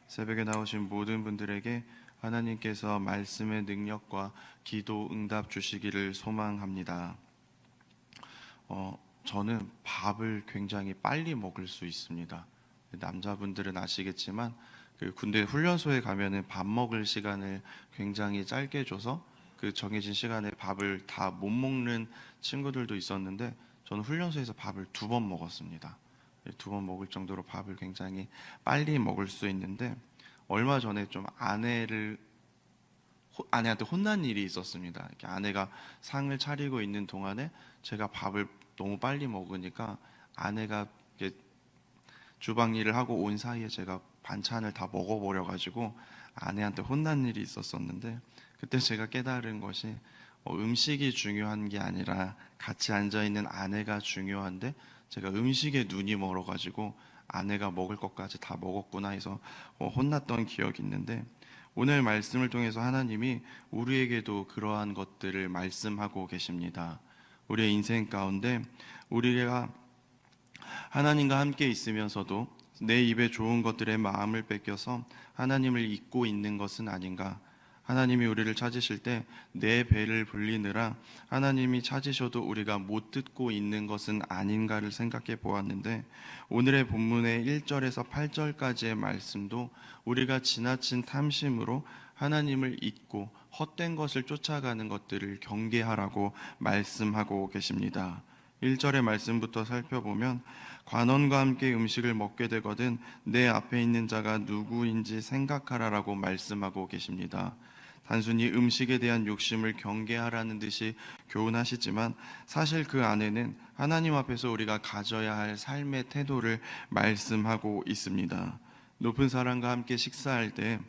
새벽에 나오신 모든 분들에게 하나님께서 말씀의 능력과 기도 응답 주시기를 소망합니다. 저는 밥을 굉장히 빨리 먹을 수 있습니다. 남자분들은 아시겠지만 그 군대 훈련소에 가면은 밥 먹을 시간을 굉장히 짧게 줘서 그 정해진 시간에 밥을 다 못 먹는 친구들도 있었는데, 저는 훈련소에서 밥을 2번 먹었습니다. 2번 먹을 정도로 밥을 굉장히 빨리 먹을 수 있는데, 얼마 전에 좀 아내한테 혼난 일이 있었습니다. 이렇게 아내가 상을 차리고 있는 동안에 제가 밥을 너무 빨리 먹으니까 아내가 이렇게 주방 일을 하고 온 사이에 제가 반찬을 다 먹어버려 가지고 아내한테 혼난 일이 있었었는데, 그때 제가 깨달은 것이 음식이 중요한 게 아니라 같이 앉아있는 아내가 중요한데, 제가 음식에 눈이 멀어가지고 아내가 먹을 것까지 다 먹었구나 해서 혼났던 기억이 있는데, 오늘 말씀을 통해서 하나님이 우리에게도 그러한 것들을 말씀하고 계십니다. 우리의 인생 가운데 우리가 하나님과 함께 있으면서도 내 입에 좋은 것들에 마음을 뺏겨서 하나님을 잊고 있는 것은 아닌가? 하나님이 우리를 찾으실 때 내 배를 불리느라 하나님이 찾으셔도 우리가 못 듣고 있는 것은 아닌가를 생각해 보았는데, 오늘의 본문의 1절에서 8절까지의 말씀도 우리가 지나친 탐심으로 하나님을 잊고 헛된 것을 쫓아가는 것들을 경계하라고 말씀하고 계십니다. 1절의 말씀부터 살펴보면, 관원과 함께 음식을 먹게 되거든 내 앞에 있는 자가 누구인지 생각하라라고 말씀하고 계십니다. 단순히 음식에 대한 욕심을 경계하라는 듯이 교훈하시지만, 사실 그 안에는 하나님 앞에서 우리가 가져야 할 삶의 태도를 말씀하고 있습니다. 높은 사람과 함께 식사할 때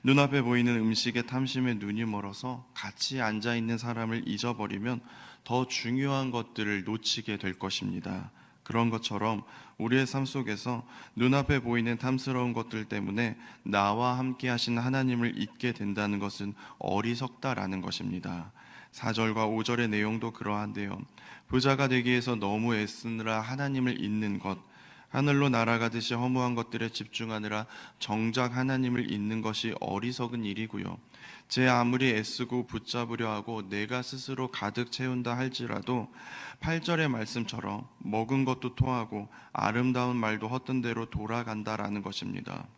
눈앞에 보이는 음식의 탐심에 눈이 멀어서 같이 앉아있는 사람을 잊어버리면 더 중요한 것들을 놓치게 될 것입니다. 그런 것처럼 우리의 삶 속에서 눈앞에 보이는 탐스러운 것들 때문에 나와 함께 하신 하나님을 잊게 된다는 것은 어리석다라는 것입니다. 4절과 5절의 내용도 그러한데요. 부자가 되기 위해서 너무 애쓰느라 하나님을 잊는 것, 하늘로 날아가듯이 허무한 것들에 집중하느라 정작 하나님을 잊는 것이 어리석은 일이고요. 제 아무리 애쓰고 붙잡으려 하고 내가 스스로 가득 채운다 할지라도 8절의 말씀처럼 먹은 것도 토하고 아름다운 말도 헛된 대로 돌아간다라는 것입니다.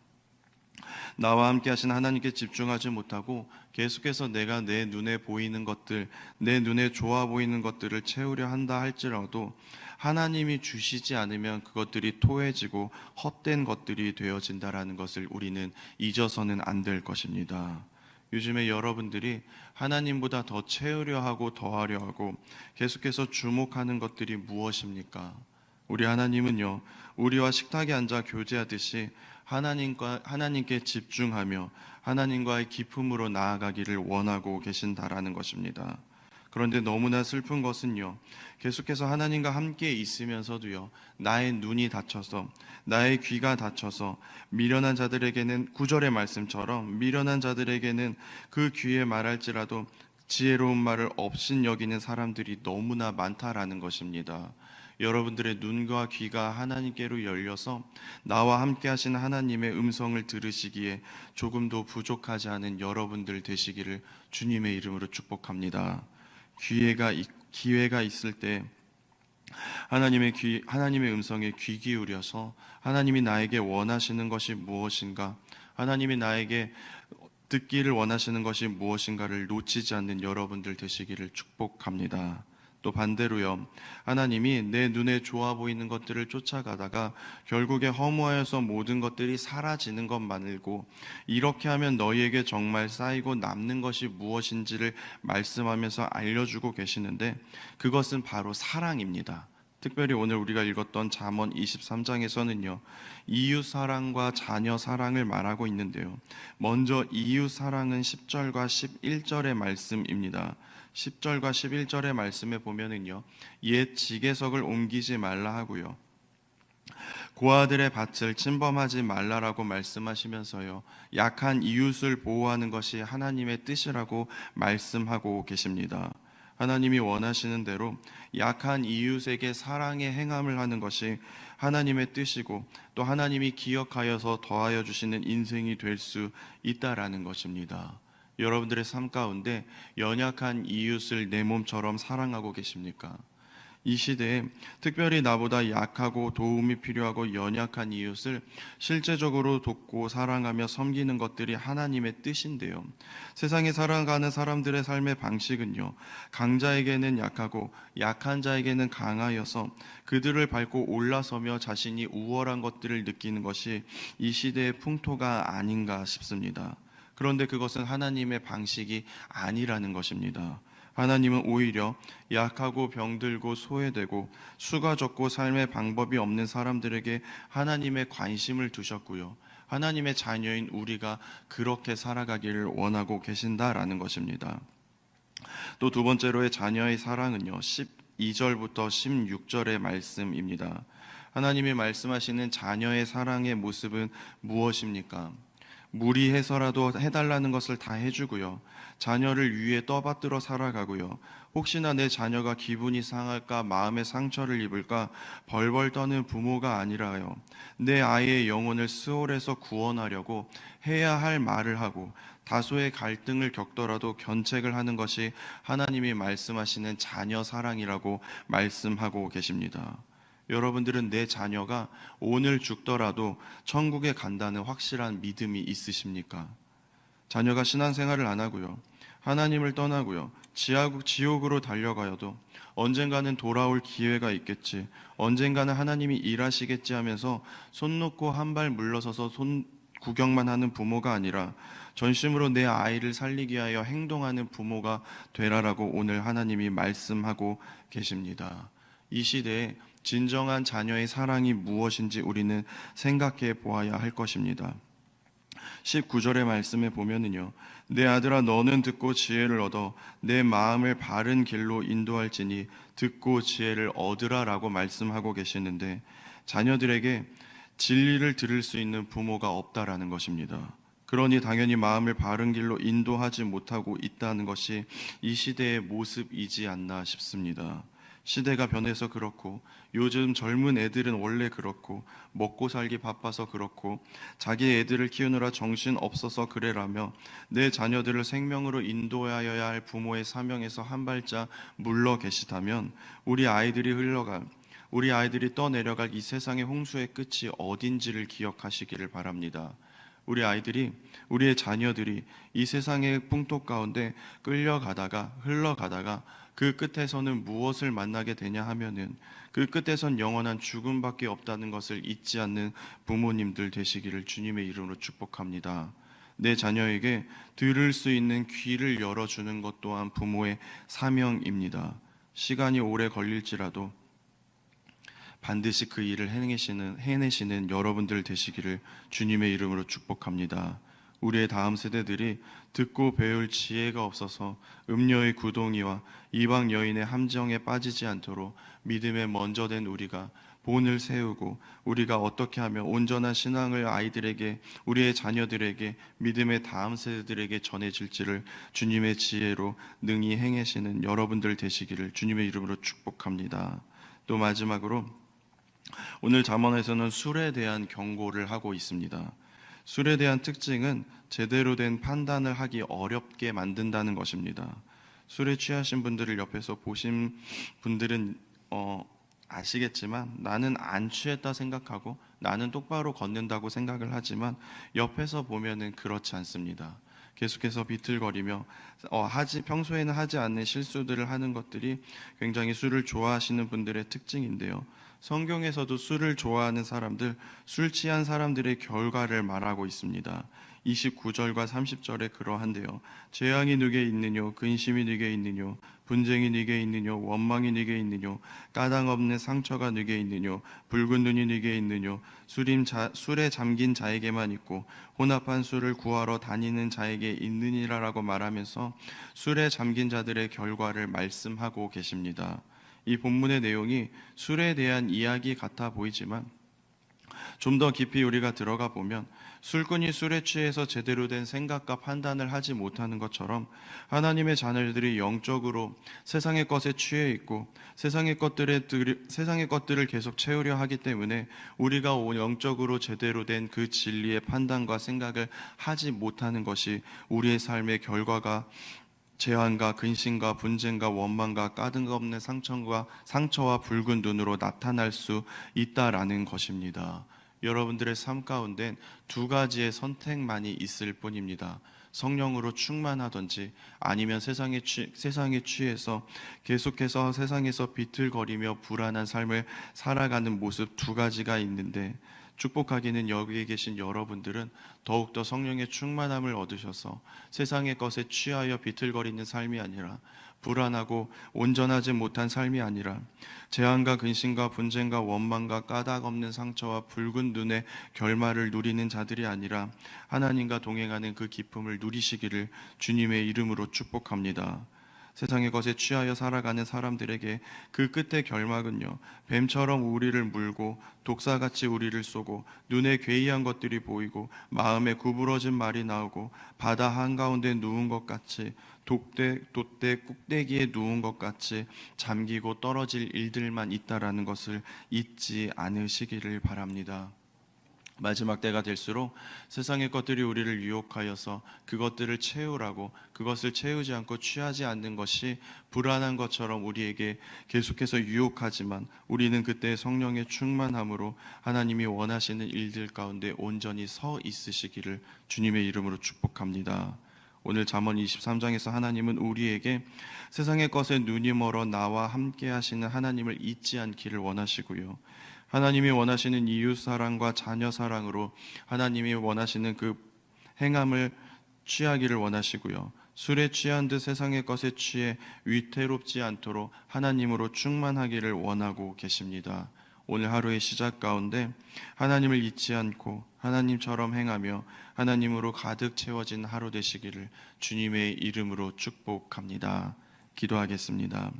나와 함께 하신 하나님께 집중하지 못하고 계속해서 내가 내 눈에 보이는 것들, 내 눈에 좋아 보이는 것들을 채우려 한다 할지라도 하나님이 주시지 않으면 그것들이 토해지고 헛된 것들이 되어진다라는 것을 우리는 잊어서는 안 될 것입니다. 요즘에 여러분들이 하나님보다 더 채우려 하고 더하려 하고 계속해서 주목하는 것들이 무엇입니까? 우리 하나님은요, 우리와 식탁에 앉아 교제하듯이 하나님께 집중하며 하나님과의 기쁨으로 나아가기를 원하고 계신다라는 것입니다. 그런데 너무나 슬픈 것은요, 계속해서 하나님과 함께 있으면서도요, 나의 눈이 닫혀서, 나의 귀가 닫혀서 미련한 자들에게는 9절의 말씀처럼 미련한 자들에게는 그 귀에 말할지라도 지혜로운 말을 없인 여기는 사람들이 너무나 많다라는 것입니다. 여러분들의 눈과 귀가 하나님께로 열려서 나와 함께 하신 하나님의 음성을 들으시기에 조금도 부족하지 않은 여러분들 되시기를 주님의 이름으로 축복합니다. 기회가 있을 때 하나님의 음성에 귀 기울여서 하나님이 나에게 원하시는 것이 무엇인가, 하나님이 나에게 듣기를 원하시는 것이 무엇인가를 놓치지 않는 여러분들 되시기를 축복합니다. 또 반대로요, 하나님이 내 눈에 좋아 보이는 것들을 쫓아가다가 결국에 허무하여서 모든 것들이 사라지는 것만을고, 이렇게 하면 너희에게 정말 쌓이고 남는 것이 무엇인지를 말씀하면서 알려주고 계시는데, 그것은 바로 사랑입니다. 특별히 오늘 우리가 읽었던 잠언 23장에서는요, 이웃 사랑과 자녀 사랑을 말하고 있는데요, 먼저 이웃 사랑은 10절과 11절의 말씀입니다. 10절과 11절의 말씀에 보면은요, 옛 지게석을 옮기지 말라 하고요, 고아들의 밭을 침범하지 말라라고 말씀하시면서요, 약한 이웃을 보호하는 것이 하나님의 뜻이라고 말씀하고 계십니다. 하나님이 원하시는 대로 약한 이웃에게 사랑의 행함을 하는 것이 하나님의 뜻이고 또 하나님이 기억하여서 더하여 주시는 인생이 될 수 있다라는 것입니다. 여러분들의 삶 가운데 연약한 이웃을 내 몸처럼 사랑하고 계십니까? 이 시대에 특별히 나보다 약하고 도움이 필요하고 연약한 이웃을 실제적으로 돕고 사랑하며 섬기는 것들이 하나님의 뜻인데요. 세상에 살아가는 사람들의 삶의 방식은요, 강자에게는 약하고 약한 자에게는 강하여서 그들을 밟고 올라서며 자신이 우월한 것들을 느끼는 것이 이 시대의 풍토가 아닌가 싶습니다. 그런데 그것은 하나님의 방식이 아니라는 것입니다. 하나님은 오히려 약하고 병들고 소외되고 수가 적고 삶의 방법이 없는 사람들에게 하나님의 관심을 두셨고요. 하나님의 자녀인 우리가 그렇게 살아가기를 원하고 계신다라는 것입니다. 또 두 번째로의 자녀의 사랑은요, 12절부터 16절의 말씀입니다. 하나님이 말씀하시는 자녀의 사랑의 모습은 무엇입니까? 무리해서라도 해달라는 것을 다 해주고요. 자녀를 위해 떠받들어 살아가고요. 혹시나 내 자녀가 기분이 상할까, 마음의 상처를 입을까 벌벌 떠는 부모가 아니라요. 내 아이의 영혼을 스올에서 구원하려고 해야 할 말을 하고 다소의 갈등을 겪더라도 견책을 하는 것이 하나님이 말씀하시는 자녀 사랑이라고 말씀하고 계십니다. 여러분들은 내 자녀가 오늘 죽더라도 천국에 간다는 확실한 믿음이 있으십니까? 자녀가 신앙생활을 안 하고요, 하나님을 떠나고요, 지옥으로 달려가여도 언젠가는 돌아올 기회가 있겠지, 언젠가는 하나님이 일하시겠지 하면서 손 놓고 한 발 물러서서 손 구경만 하는 부모가 아니라 전심으로 내 아이를 살리기 위하여 행동하는 부모가 되라라고 오늘 하나님이 말씀하고 계십니다. 이 시대에 진정한 자녀의 사랑이 무엇인지 우리는 생각해 보아야 할 것입니다. 19절의 말씀에 보면은요, 내 아들아 너는 듣고 지혜를 얻어 내 마음을 바른 길로 인도할지니 듣고 지혜를 얻으라라고 말씀하고 계시는데, 자녀들에게 진리를 들을 수 있는 부모가 없다라는 것입니다. 그러니 당연히 마음을 바른 길로 인도하지 못하고 있다는 것이 이 시대의 모습이지 않나 싶습니다. 시대가 변해서 그렇고, 요즘 젊은 애들은 원래 그렇고, 먹고 살기 바빠서 그렇고, 자기 애들을 키우느라 정신 없어서 그래라며 내 자녀들을 생명으로 인도하여야 할 부모의 사명에서 한 발짝 물러 계시다면 우리 아이들이 떠내려갈 이 세상의 홍수의 끝이 어딘지를 기억하시기를 바랍니다. 우리의 자녀들이 이 세상의 풍토 가운데 흘러가다가 그 끝에서는 무엇을 만나게 되냐 하면은 그 끝에선 영원한 죽음밖에 없다는 것을 잊지 않는 부모님들 되시기를 주님의 이름으로 축복합니다. 내 자녀에게 들을 수 있는 귀를 열어주는 것 또한 부모의 사명입니다. 시간이 오래 걸릴지라도 반드시 그 일을 해내시는 여러분들 되시기를 주님의 이름으로 축복합니다. 우리의 다음 세대들이 듣고 배울 지혜가 없어서 음녀의 구덩이와 이방 여인의 함정에 빠지지 않도록 믿음에 먼저 된 우리가 본을 세우고, 우리가 어떻게 하면 온전한 신앙을 우리의 자녀들에게, 믿음의 다음 세대들에게 전해질지를 주님의 지혜로 능히 행하시는 여러분들 되시기를 주님의 이름으로 축복합니다. 또 마지막으로 오늘 잠언에서는 술에 대한 경고를 하고 있습니다. 술에 대한 특징은 제대로 된 판단을 하기 어렵게 만든다는 것입니다. 술에 취하신 분들을 옆에서 보신 분들은 아시겠지만, 나는 안 취했다 생각하고 나는 똑바로 걷는다고 생각을 하지만 옆에서 보면은 그렇지 않습니다. 계속해서 비틀거리며 평소에는 하지 않는 실수들을 하는 것들이 굉장히 술을 좋아하시는 분들의 특징인데요. 성경에서도 술을 좋아하는 사람들, 술 취한 사람들의 결과를 말하고 있습니다. 29절과 30절에 그러한데요. 재앙이 네게 있느뇨, 근심이 네게 있느뇨, 분쟁이 네게 있느뇨, 원망이 네게 있느뇨, 까닭 없는 상처가 네게 있느뇨, 붉은 눈이 네게 있느뇨, 술에 잠긴 자에게만 있고 혼합한 술을 구하러 다니는 자에게 있느니라라고 말하면서 술에 잠긴 자들의 결과를 말씀하고 계십니다. 이 본문의 내용이 술에 대한 이야기 같아 보이지만 좀 더 깊이 우리가 들어가 보면 술꾼이 술에 취해서 제대로 된 생각과 판단을 하지 못하는 것처럼 하나님의 자녀들이 영적으로 세상의 것에 취해 있고 세상의 것들을 계속 채우려 하기 때문에 우리가 영적으로 제대로 된 그 진리의 판단과 생각을 하지 못하는 것이 우리의 삶의 결과가 재앙과 근심과 분쟁과 원망과 가등없는 상처와 붉은 눈으로 나타날 수 있다라는 것입니다. 여러분들의 삶 가운데 두 가지의 선택만이 있을 뿐입니다. 성령으로 충만하든지 아니면 세상에 취해서 계속해서 세상에서 비틀거리며 불안한 삶을 살아가는 모습, 두 가지가 있는데, 축복하기는 여기에 계신 여러분들은 더욱더 성령의 충만함을 얻으셔서 세상의 것에 취하여 비틀거리는 삶이 아니라, 불안하고 온전하지 못한 삶이 아니라, 재앙과 근심과 분쟁과 원망과 까닭 없는 상처와 붉은 눈의 결말을 누리는 자들이 아니라 하나님과 동행하는 그 기쁨을 누리시기를 주님의 이름으로 축복합니다. 세상의 것에 취하여 살아가는 사람들에게 그 끝의 결말은요, 뱀처럼 우리를 물고 독사같이 우리를 쏘고 눈에 괴이한 것들이 보이고 마음에 구부러진 말이 나오고 바다 한가운데 누운 것 같이 돛대 꼭대기에 누운 것 같이 잠기고 떨어질 일들만 있다라는 것을 잊지 않으시기를 바랍니다. 마지막 때가 될수록 세상의 것들이 우리를 유혹하여서 그것들을 채우라고, 그것을 채우지 않고 취하지 않는 것이 불안한 것처럼 우리에게 계속해서 유혹하지만, 우리는 그때 성령의 충만함으로 하나님이 원하시는 일들 가운데 온전히 서 있으시기를 주님의 이름으로 축복합니다. 오늘 잠언 23장에서 하나님은 우리에게 세상의 것에 눈이 멀어 나와 함께 하시는 하나님을 잊지 않기를 원하시고요, 하나님이 원하시는 이웃 사랑과 자녀 사랑으로 하나님이 원하시는 그 행함을 취하기를 원하시고요, 술에 취한 듯 세상의 것에 취해 위태롭지 않도록 하나님으로 충만하기를 원하고 계십니다. 오늘 하루의 시작 가운데 하나님을 잊지 않고 하나님처럼 행하며 하나님으로 가득 채워진 하루 되시기를 주님의 이름으로 축복합니다. 기도하겠습니다.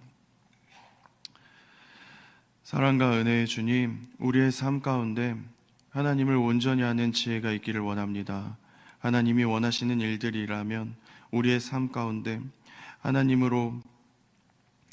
사랑과 은혜의 주님, 우리의 삶 가운데 하나님을 온전히 아는 지혜가 있기를 원합니다. 하나님이 원하시는 일들이라면 우리의 삶 가운데 하나님으로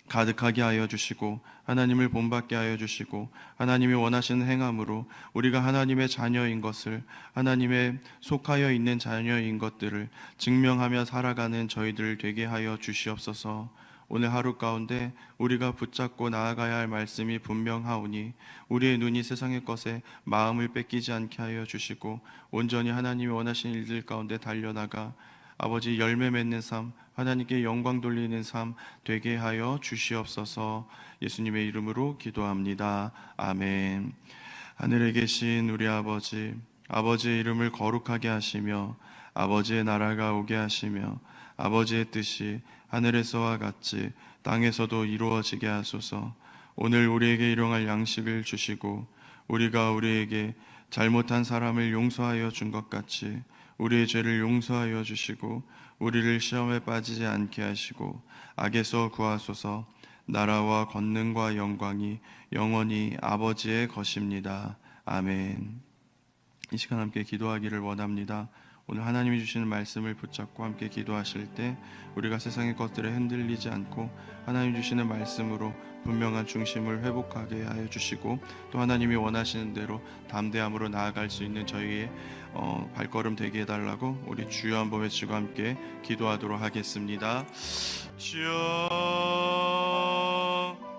가득하게 하여 주시고 하나님을 본받게 하여 주시고 하나님이 원하시는 행함으로 우리가 하나님의 자녀인 것을, 하나님의 속하여 있는 자녀인 것들을 증명하며 살아가는 저희들 되게 하여 주시옵소서. 오늘 하루 가운데 우리가 붙잡고 나아가야 할 말씀이 분명하오니 우리의 눈이 세상의 것에 마음을 뺏기지 않게 하여 주시고 온전히 하나님이 원하시는 일들 가운데 달려나가 아버지 열매 맺는 삶, 하나님께 영광 돌리는 삶 되게 하여 주시옵소서. 예수님의 이름으로 기도합니다. 아멘. 하늘에 계신 우리 아버지, 아버지의 이름을 거룩하게 하시며 아버지의 나라가 오게 하시며 아버지의 뜻이 하늘에서와 같이 땅에서도 이루어지게 하소서. 오늘 우리에게 일용할 양식을 주시고 우리가 우리에게 잘못한 사람을 용서하여 준 것 같이 우리의 죄를 용서하여 주시고 우리를 시험에 빠지지 않게 하시고 악에서 구하소서. 나라와 권능과 영광이 영원히 아버지의 것입니다. 아멘. 이 시간 함께 기도하기를 원합니다. 오늘 하나님이 주시는 말씀을 붙잡고 함께 기도하실 때 우리가 세상의 것들에 흔들리지 않고 하나님 주시는 말씀으로 분명한 중심을 회복하게 하여 주시고 또 하나님이 원하시는 대로 담대함으로 나아갈 수 있는 저희의 발걸음 되게 해달라고 우리 주여 한번 외치고 함께 기도하도록 하겠습니다. 주여